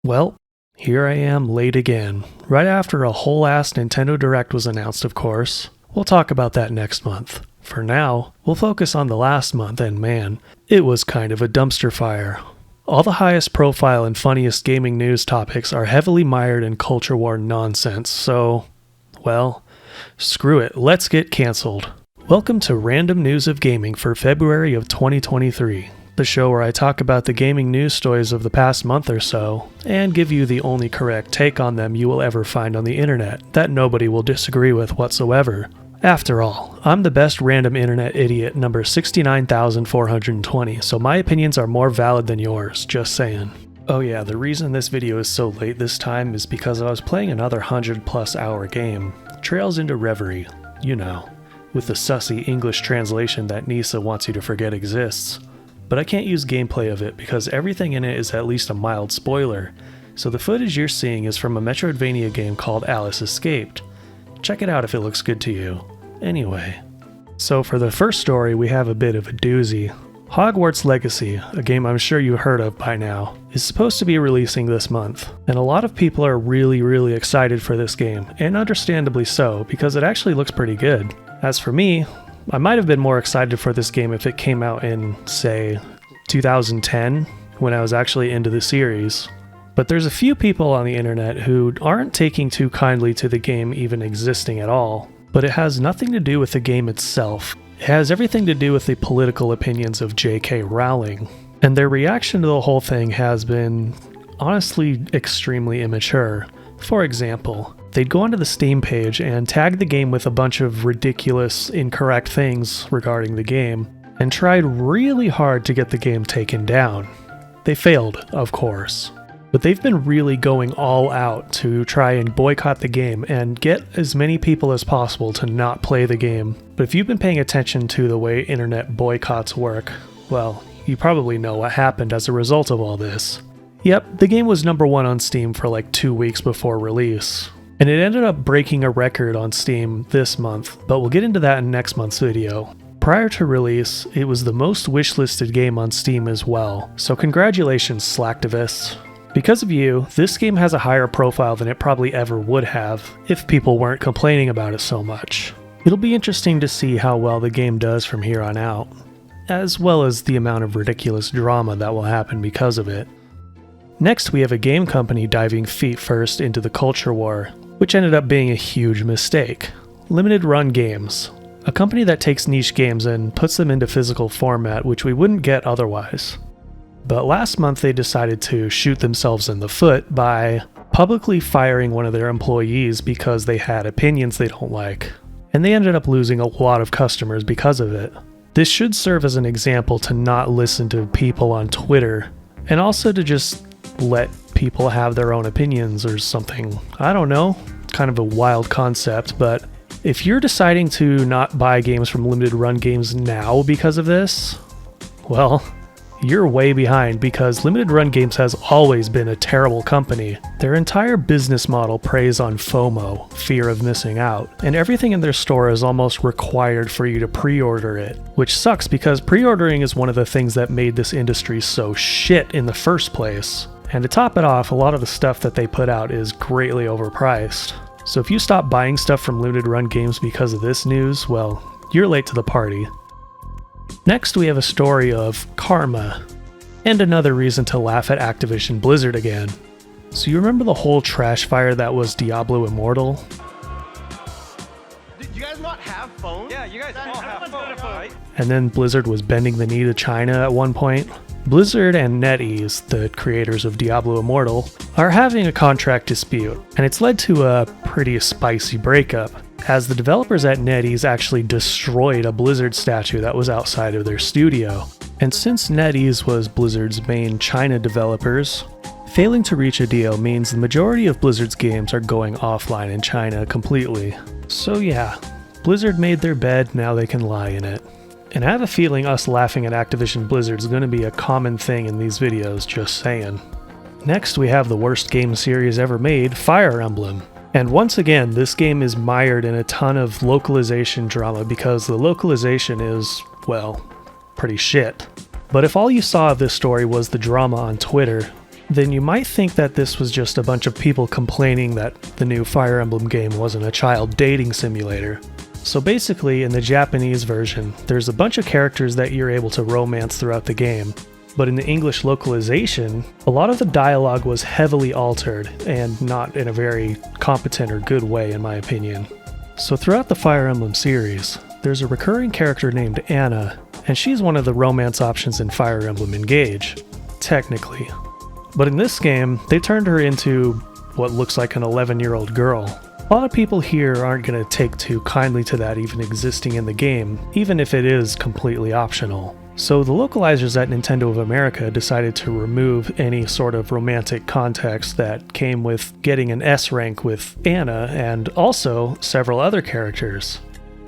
Well, here I am late again, right after a whole ass Nintendo Direct was announced, of course. We'll talk about that next month. For now, we'll focus on the last month, and man, it was kind of a dumpster fire. All the highest profile and funniest gaming news topics are heavily mired in culture war nonsense, so, well, screw it, let's get cancelled. Welcome to Random News of Gaming for February of 2023, the show where I talk about the gaming news stories of the past month or so, and give you the only correct take on them you will ever find on the internet that nobody will disagree with whatsoever. After all, I'm the best random internet idiot number 69,420, so my opinions are more valid than yours, just saying. Oh yeah, the reason this video is so late this time is because I was playing another 100+ hour game, Trails into Reverie, you know, with the sussy English translation that Nisa wants you to forget exists. But I can't use gameplay of it because everything in it is at least a mild spoiler, so the footage you're seeing is from a Metroidvania game called Alice Escaped. Check it out if it looks good to you. Anyway, so for the first story we have a bit of a doozy. Hogwarts Legacy, a game I'm sure you heard of by now, is supposed to be releasing this month, and a lot of people are really excited for this game, and understandably so, because it actually looks pretty good. As for me, I might have been more excited for this game if it came out in, say, 2010, when I was actually into the series. But there's a few people on the internet who aren't taking too kindly to the game even existing at all. But it has nothing to do with the game itself. It has everything to do with the political opinions of J.K. Rowling. And their reaction to the whole thing has been, honestly, extremely immature. For example, they'd go onto the Steam page and tag the game with a bunch of ridiculous, incorrect things regarding the game, and tried really hard to get the game taken down. They failed, of course. But they've been really going all out to try and boycott the game and get as many people as possible to not play the game. But if you've been paying attention to the way internet boycotts work, well, you probably know what happened as a result of all this. Yep, the game was #1 on Steam for like 2 weeks before release. And it ended up breaking a record on Steam this month, but we'll get into that in next month's video. Prior to release, it was the most wishlisted game on Steam as well, so congratulations, Slacktivists. Because of you, this game has a higher profile than it probably ever would have if people weren't complaining about it so much. It'll be interesting to see how well the game does from here on out, as well as the amount of ridiculous drama that will happen because of it. Next, we have a game company diving feet first into the culture war, which ended up being a huge mistake. Limited Run Games, a company that takes niche games and puts them into physical format which we wouldn't get otherwise. But last month they decided to shoot themselves in the foot by publicly firing one of their employees because they had opinions they don't like. And they ended up losing a lot of customers because of it. This should serve as an example to not listen to people on Twitter, and also to just let people have their own opinions or something. I don't know, kind of a wild concept, but if you're deciding to not buy games from Limited Run Games now because of this, well, you're way behind because Limited Run Games has always been a terrible company. Their entire business model preys on FOMO, fear of missing out, and everything in their store is almost required for you to pre-order it, which sucks because pre-ordering is one of the things that made this industry so shit in the first place. And to top it off, a lot of the stuff that they put out is greatly overpriced. So if you stop buying stuff from Limited Run Games because of this news, well, you're late to the party. Next, we have a story of karma, and another reason to laugh at Activision Blizzard again. So you remember the whole trash fire that was Diablo Immortal? Did you guys not have phones? Yeah, you guys all have phones, right? And then Blizzard was bending the knee to China at one point. Blizzard and NetEase, the creators of Diablo Immortal, are having a contract dispute, and it's led to a pretty spicy breakup, as the developers at NetEase actually destroyed a Blizzard statue that was outside of their studio. And since NetEase was Blizzard's main China developers, failing to reach a deal means the majority of Blizzard's games are going offline in China completely. So yeah, Blizzard made their bed, now they can lie in it. And I have a feeling us laughing at Activision Blizzard is going to be a common thing in these videos, just saying. Next, we have the worst game series ever made, Fire Emblem. And once again, this game is mired in a ton of localization drama because the localization is, well, pretty shit. But if all you saw of this story was the drama on Twitter, then you might think that this was just a bunch of people complaining that the new Fire Emblem game wasn't a child dating simulator. So basically, in the Japanese version, there's a bunch of characters that you're able to romance throughout the game. But in the English localization, a lot of the dialogue was heavily altered, and not in a very competent or good way in my opinion. So throughout the Fire Emblem series, there's a recurring character named Anna, and she's one of the romance options in Fire Emblem Engage, technically. But in this game, they turned her into what looks like an 11-year-old girl. A lot of people here aren't going to take too kindly to that even existing in the game, even if it is completely optional. So the localizers at Nintendo of America decided to remove any sort of romantic context that came with getting an S rank with Anna and also several other characters.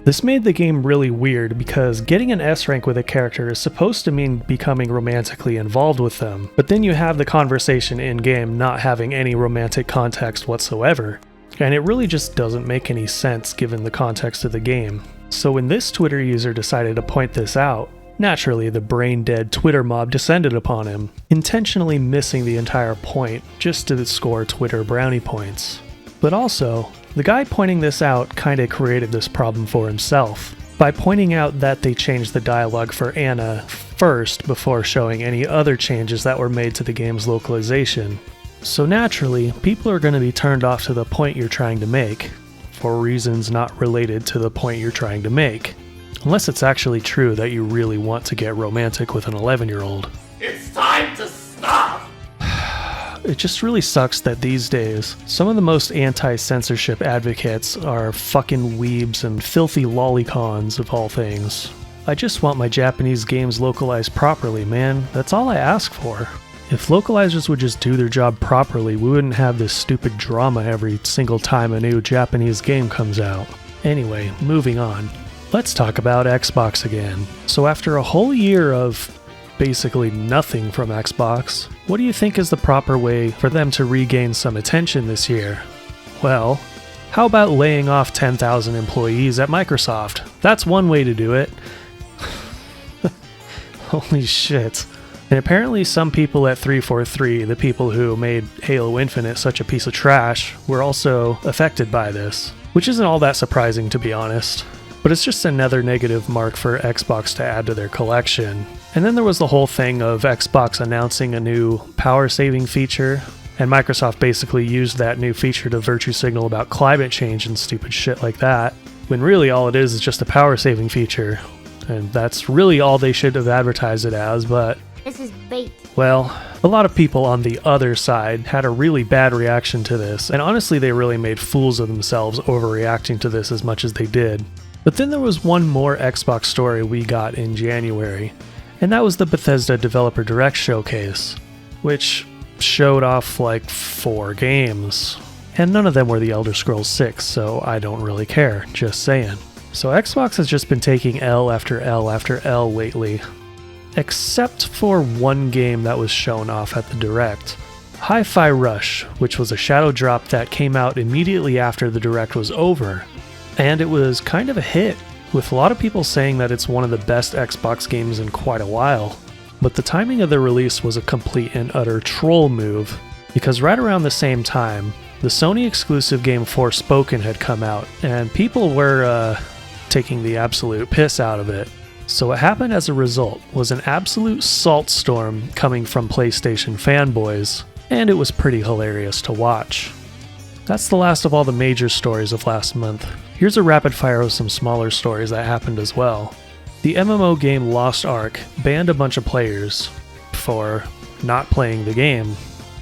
This made the game really weird because getting an S rank with a character is supposed to mean becoming romantically involved with them, but then you have the conversation in-game not having any romantic context whatsoever, and it really just doesn't make any sense given the context of the game. So when this Twitter user decided to point this out, naturally the brain-dead Twitter mob descended upon him, intentionally missing the entire point just to score Twitter brownie points. But also, the guy pointing this out kinda created this problem for himself, by pointing out that they changed the dialogue for Anna first before showing any other changes that were made to the game's localization. So naturally, people are going to be turned off to the point you're trying to make, for reasons not related to the point you're trying to make. Unless it's actually true that you really want to get romantic with an 11-year-old. It's time to stop! It just really sucks that these days, some of the most anti-censorship advocates are fucking weebs and filthy lolicons of all things. I just want my Japanese games localized properly, man. That's all I ask for. If localizers would just do their job properly, we wouldn't have this stupid drama every single time a new Japanese game comes out. Anyway, moving on. Let's talk about Xbox again. So after a whole year of basically nothing from Xbox, what do you think is the proper way for them to regain some attention this year? Well, how about laying off 10,000 employees at Microsoft? That's one way to do it. Holy shit. And apparently some people at 343, the people who made Halo Infinite such a piece of trash, were also affected by this. Which isn't all that surprising, to be honest. But it's just another negative mark for Xbox to add to their collection. And then there was the whole thing of Xbox announcing a new power saving feature, and Microsoft basically used that new feature to virtue signal about climate change and stupid shit like that, when really all it is just a power saving feature. And that's really all they should have advertised it as, but this is bait. Well, a lot of people on the other side had a really bad reaction to this, and honestly they really made fools of themselves overreacting to this as much as they did. But then there was one more Xbox story we got in January, and that was the Bethesda Developer Direct Showcase, which showed off like 4 games. And none of them were the Elder Scrolls 6, so I don't really care, just saying. So Xbox has just been taking L after L after L lately, except for one game that was shown off at the Direct. Hi-Fi Rush, which was a shadow drop that came out immediately after the Direct was over. And it was kind of a hit, with a lot of people saying that it's one of the best Xbox games in quite a while. But the timing of the release was a complete and utter troll move, because right around the same time, the Sony exclusive game Forspoken had come out, and people were taking the absolute piss out of it. So what happened as a result was an absolute salt storm coming from PlayStation fanboys, and it was pretty hilarious to watch. That's the last of all the major stories of last month. Here's a rapid fire of some smaller stories that happened as well. The MMO game Lost Ark banned a bunch of players for not playing the game,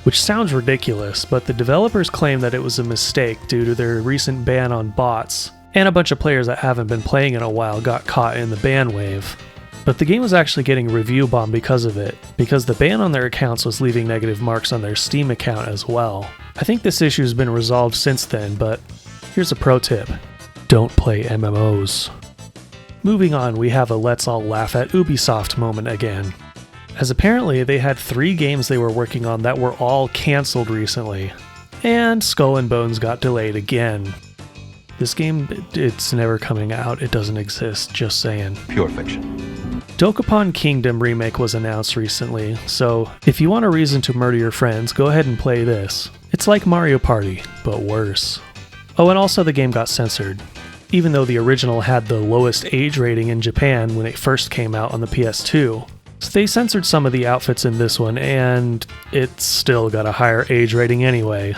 which sounds ridiculous, but the developers claim that it was a mistake due to their recent ban on bots, and a bunch of players that haven't been playing in a while got caught in the ban wave. But the game was actually getting review bombed because of it, because the ban on their accounts was leaving negative marks on their Steam account as well. I think this issue has been resolved since then, but here's a pro tip. Don't play MMOs. Moving on, we have a let's all laugh at Ubisoft moment again, as apparently they had 3 games they were working on that were all cancelled recently, and Skull and Bones got delayed again. This game, it's never coming out, it doesn't exist, just saying. Pure fiction. Dokapon Kingdom Remake was announced recently, so if you want a reason to murder your friends, go ahead and play this. It's like Mario Party, but worse. Oh, and also the game got censored. Even though the original had the lowest age rating in Japan when it first came out on the PS2. So they censored some of the outfits in this one, and it still got a higher age rating anyway.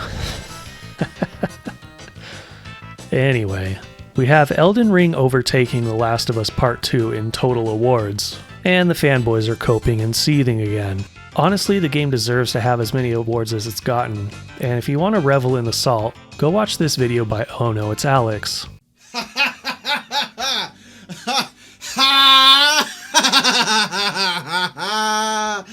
Anyway, we have Elden Ring overtaking The Last of Us Part 2 in total awards, and the fanboys are coping and seething again. Honestly, the game deserves to have as many awards as it's gotten, and if you want to revel in the salt, go watch this video by Oh No, It's Alex.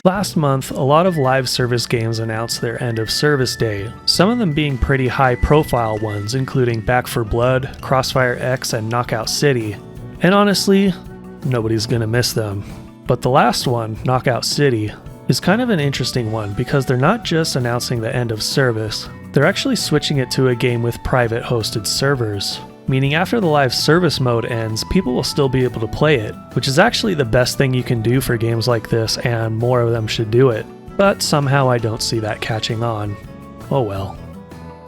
Last month, a lot of live service games announced their end of service day, some of them being pretty high profile ones, including Back 4 Blood, Crossfire X, and Knockout City. And honestly, nobody's gonna miss them. But the last one, Knockout City, is kind of an interesting one because they're not just announcing the end of service, they're actually switching it to a game with private hosted servers. Meaning after the live service mode ends, people will still be able to play it, which is actually the best thing you can do for games like this, and more of them should do it. But somehow I don't see that catching on. Oh well.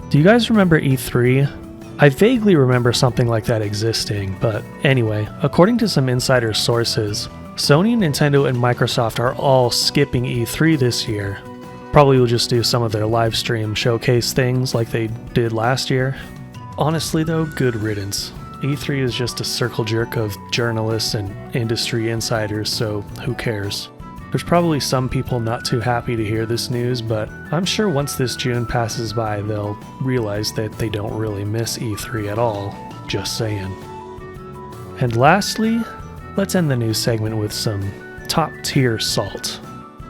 Do you guys remember E3? I vaguely remember something like that existing, but anyway, according to some insider sources, Sony, Nintendo, and Microsoft are all skipping E3 this year. Probably will just do some of their live stream showcase things like they did last year. Honestly though, good riddance. E3 is just a circle jerk of journalists and industry insiders, so who cares? There's probably some people not too happy to hear this news, but I'm sure once this June passes by, they'll realize that they don't really miss E3 at all. Just saying. And lastly, let's end the news segment with some top tier salt.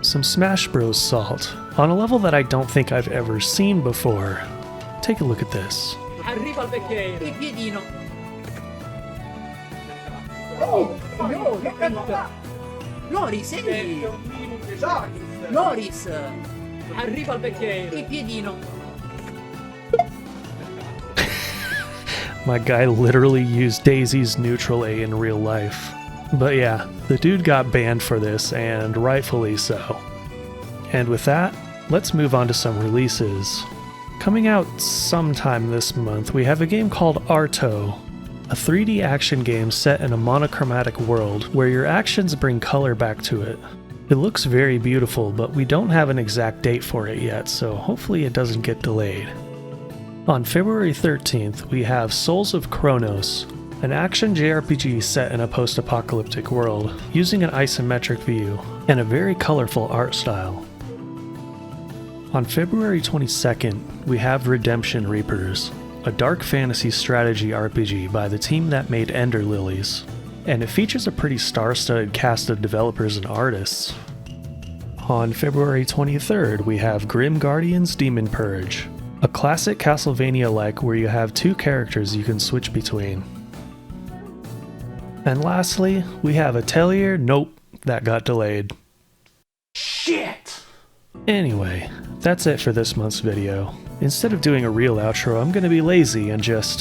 Some Smash Bros. Salt, on a level that I don't think I've ever seen before. Take a look at this. Arriva il bicchiere. Il piedino. Oh, no, Loris, ehi! Loris! Arriva il bicchiere. Il piedino. My guy literally used Daisy's neutral A in real life. But yeah, the dude got banned for this, and rightfully so. And with that, let's move on to some releases. Coming out sometime this month, we have a game called Arto, a 3D action game set in a monochromatic world where your actions bring color back to it. It looks very beautiful, but we don't have an exact date for it yet, so hopefully it doesn't get delayed. On February 13th, we have Souls of Chronos, an action JRPG set in a post-apocalyptic world, using an isometric view and a very colorful art style. On February 22nd, we have Redemption Reapers, a dark fantasy strategy RPG by the team that made Ender Lilies, and it features a pretty star-studded cast of developers and artists. On February 23rd, we have Grim Guardian's Demon Purge, a classic Castlevania-like where you have two characters you can switch between. And lastly, we have Atelier Nope, that got delayed. Shit! Anyway, that's it for this month's video. Instead of doing a real outro, I'm gonna be lazy and just